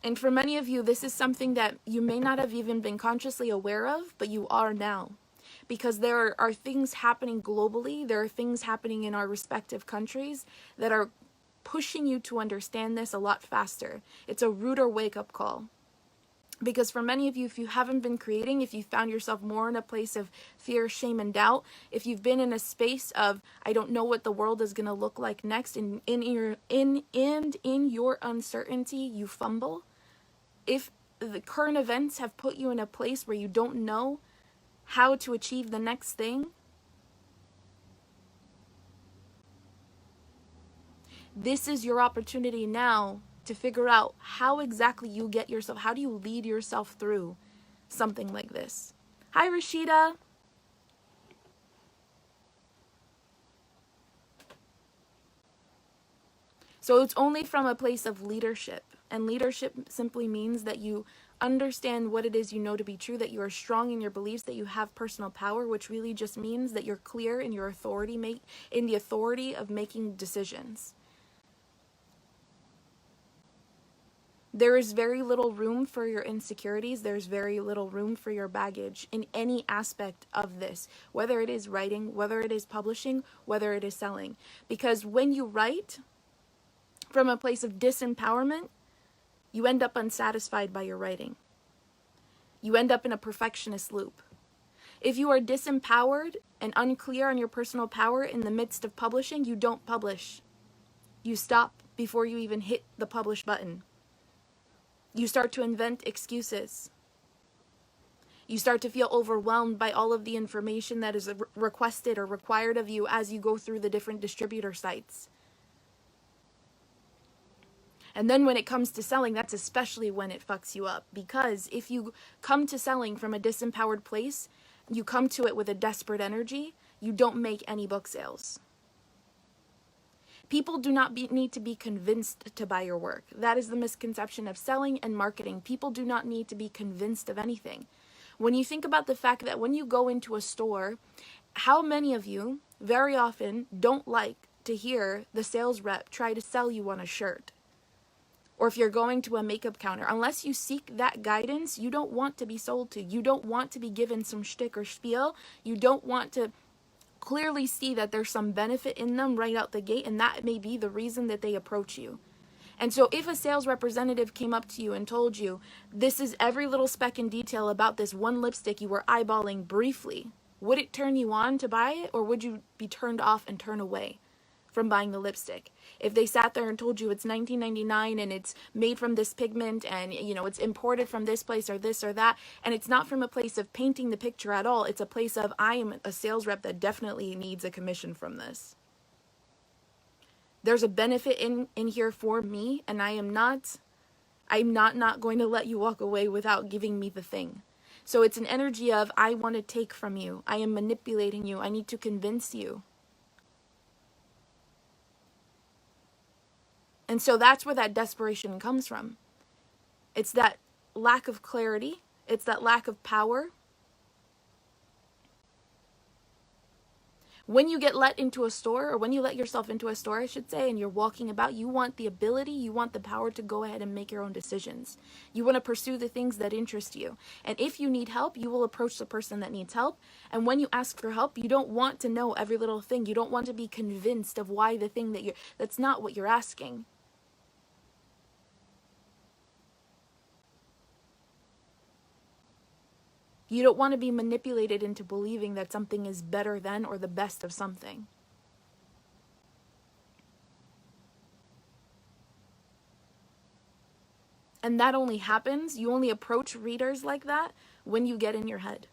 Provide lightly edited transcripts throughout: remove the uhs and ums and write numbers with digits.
And for many of you, this is something that you may not have even been consciously aware of, but you are now. Because there are things happening globally, there are things happening in our respective countries that are pushing you to understand this a lot faster. It's a ruder wake-up call. Because for many of you, if you haven't been creating, if you found yourself more in a place of fear, shame, and doubt, if you've been in a space of, I don't know what the world is going to look like next, and in your uncertainty, you fumble. If the current events have put you in a place where you don't know how to achieve the next thing, this is your opportunity now to figure out how exactly you get yourself, how do you lead yourself through something like this. Hi, Rashida. So it's only from a place of leadership. And leadership simply means that you understand what it is you know to be true, that you are strong in your beliefs, that you have personal power, which really just means that you're clear in your authority, in the authority of making decisions. There is very little room for your insecurities. There's very little room for your baggage in any aspect of this, whether it is writing, whether it is publishing, whether it is selling. Because when you write from a place of disempowerment, you end up unsatisfied by your writing. You end up in a perfectionist loop. If you are disempowered and unclear on your personal power in the midst of publishing, you don't publish. You stop before you even hit the publish button. You start to invent excuses. You start to feel overwhelmed by all of the information that is requested or required of you as you go through the different distributor sites. And then when it comes to selling, that's especially when it fucks you up. Because if you come to selling from a disempowered place, you come to it with a desperate energy, you don't make any book sales. People do not need to be convinced to buy your work. That is the misconception of selling and marketing. People do not need to be convinced of anything. When you think about the fact that when you go into a store, how many of you very often don't like to hear the sales rep try to sell you on a shirt? Or if you're going to a makeup counter, unless you seek that guidance, you don't want to be sold to. You don't want to be given some shtick or spiel. You don't want to clearly see that there's some benefit in them right out the gate, and that may be the reason that they approach you. And so if a sales representative came up to you and told you, this is every little speck and detail about this one lipstick you were eyeballing briefly, would it turn you on to buy it, or would you be turned off and turn away from buying the lipstick? If they sat there and told you it's $19.99 and it's made from this pigment and it's imported from this place or this or that, and it's not from a place of painting the picture at all, it's a place of, I am a sales rep that definitely needs a commission from this. There's a benefit in here for me, and I'm not going to let you walk away without giving me the thing. So it's an energy of, I want to take from you, I am manipulating you, I need to convince you. And so that's where that desperation comes from. It's that lack of clarity. It's that lack of power. When you get let into a store, or when you let yourself into a store, I should say, and you're walking about, you want the ability, you want the power to go ahead and make your own decisions. You want to pursue the things that interest you. And if you need help, you will approach the person that needs help. And when you ask for help, you don't want to know every little thing. You don't want to be convinced of why the thing that's not what you're asking. You don't want to be manipulated into believing that something is better than or the best of something. And that only happens, you only approach readers like that when you get in your head.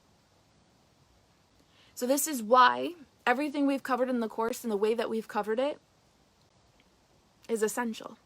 So this is why everything we've covered in the course and the way that we've covered it is essential.